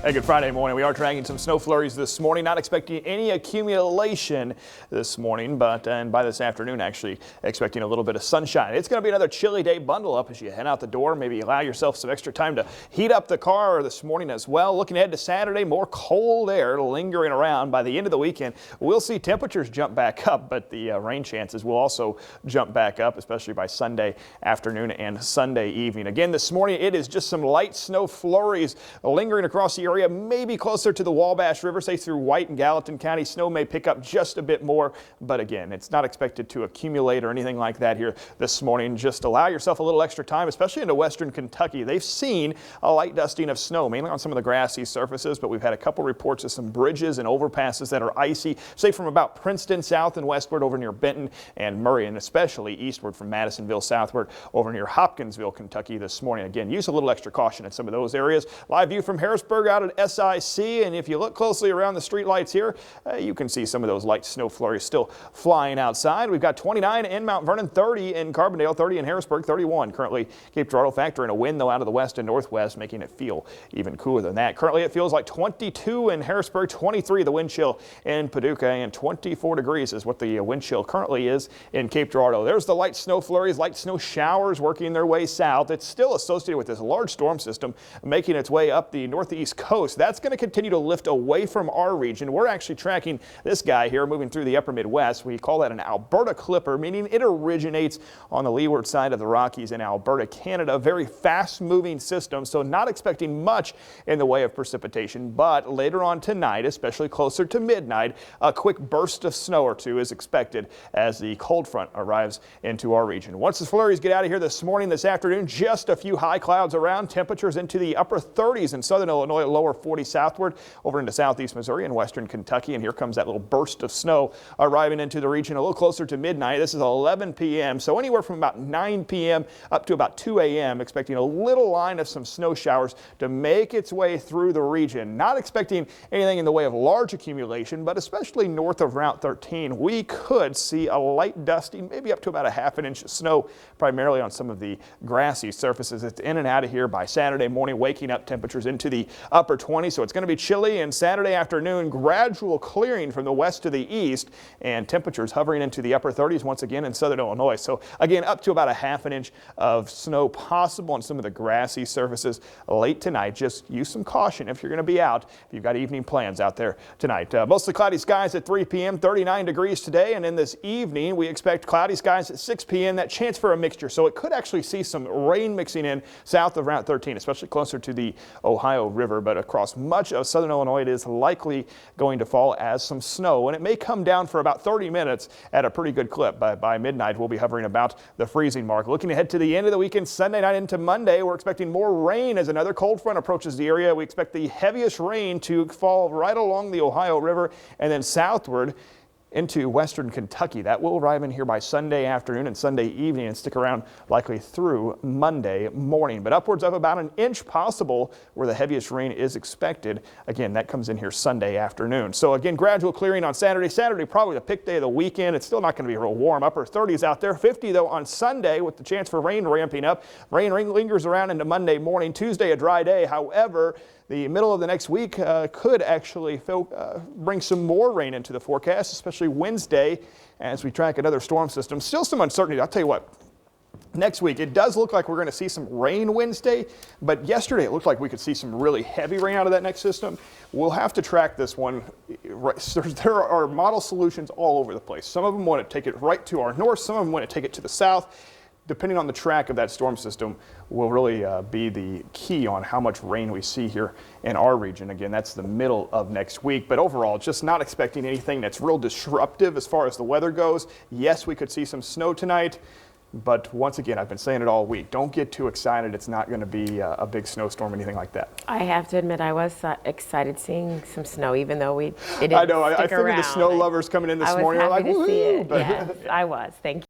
Hey, good Friday morning. We are tracking some snow flurries this morning. Not expecting any accumulation this morning, and by this afternoon, actually expecting a little bit of sunshine. It's going to be another chilly day. Bundle up as you head out the door. Maybe allow yourself some extra time to heat up the car this morning as well. Looking ahead to Saturday, more cold air lingering around. By the end of the weekend, we'll see temperatures jump back up, but the rain chances will also jump back up, especially by Sunday afternoon and Sunday evening. Again, this morning, it is just some light snow flurries lingering across the area, maybe closer to the Wabash River, say through White and Gallatin County. Snow may pick up just a bit more, but again, it's not expected to accumulate or anything like that here this morning. Just allow yourself a little extra time, especially into western Kentucky. They've seen a light dusting of snow, mainly on some of the grassy surfaces, but we've had a couple reports of some bridges and overpasses that are icy, say from about Princeton south and westward over near Benton and Murray, and especially eastward from Madisonville southward over near Hopkinsville, Kentucky this morning. Again, use a little extra caution in some of those areas. Live view from Harrisburg out at SIC, and if you look closely around the street lights here, you can see some of those light snow flurries still flying outside. We've got 29 in Mount Vernon, 30 in Carbondale, 30 in Harrisburg, 31 currently Cape Girardeau, factoring a wind though out of the west and northwest, making it feel even cooler than that. Currently it feels like 22 in Harrisburg, 23 the wind chill in Paducah, and 24 degrees is what the wind chill currently is in Cape Girardeau. There's the light snow flurries, light snow showers working their way south. It's still associated with this large storm system making its way up the northeast coast. That's going to continue to lift away from our region. We're actually tracking this guy here moving through the upper Midwest. We call that an Alberta clipper, meaning it originates on the leeward side of the Rockies in Alberta, Canada. Very fast moving system, so not expecting much in the way of precipitation, but later on tonight, especially closer to midnight, a quick burst of snow or two is expected as the cold front arrives into our region. Once the flurries get out of here this morning, this afternoon, just a few high clouds around, temperatures into the upper 30s in southern Illinois, lower 40 southward over into southeast Missouri and western Kentucky. And here comes that little burst of snow arriving into the region a little closer to midnight. This is 11 p.m. So anywhere from about 9 p.m. up to about 2 a.m. expecting a little line of some snow showers to make its way through the region. Not expecting anything in the way of large accumulation, but especially north of Route 13, we could see a light dusting, maybe up to about a half an inch of snow, primarily on some of the grassy surfaces. It's in and out of here by Saturday morning, waking up temperatures into the upper 20s. So it's going to be chilly, and Saturday afternoon, gradual clearing from the west to the east, and temperatures hovering into the upper 30s once again in southern Illinois. So again, up to about a half an inch of snow possible on some of the grassy surfaces late tonight. Just use some caution if you're going to be out, if you've got evening plans out there tonight. Mostly cloudy skies at 3 p.m., 39 degrees today, and in this evening we expect cloudy skies at 6 p.m. That chance for a mixture, so it could actually see some rain mixing in south of Route 13, especially closer to the Ohio River, but across much of southern Illinois it is likely going to fall as some snow, and it may come down for about 30 minutes at a pretty good clip. By midnight we'll be hovering about the freezing mark. Looking ahead to the end of the weekend, Sunday night into Monday, we're expecting more rain as another cold front approaches the area. We expect the heaviest rain to fall right along the Ohio River and then southward into western Kentucky. That will arrive in here by Sunday afternoon and Sunday evening and stick around likely through Monday morning. But upwards of about an inch possible where the heaviest rain is expected. Again, that comes in here Sunday afternoon. So again, gradual clearing on Saturday. Saturday probably the pick day of the weekend. It's still not going to be real warm. Upper 30s out there. 50 though on Sunday with the chance for rain ramping up. Rain lingers around into Monday morning. Tuesday a dry day. However, the middle of the next week could actually bring some more rain into the forecast, especially Wednesday as we track another storm system. Still some uncertainty. I'll tell you what, next week it does look like we're going to see some rain Wednesday, but yesterday it looked like we could see some really heavy rain out of that next system. We'll have to track this one. There are model solutions all over the place. Some of them want to take it right to our north, some of them want to take it to the south. Depending on the track of that storm system will really be the key on how much rain we see here in our region. Again, that's the middle of next week, but overall just not expecting anything that's real disruptive as far as the weather goes. Yes, we could see some snow tonight, but once again, I've been saying it all week. Don't get too excited. It's not going to be a big snowstorm, anything like that. I have to admit, I was excited seeing some snow, even though it didn't I know. I figured around. the snow lovers coming in this morning I were was like, happy to see woohoo! it. Yes, I was. Thank you.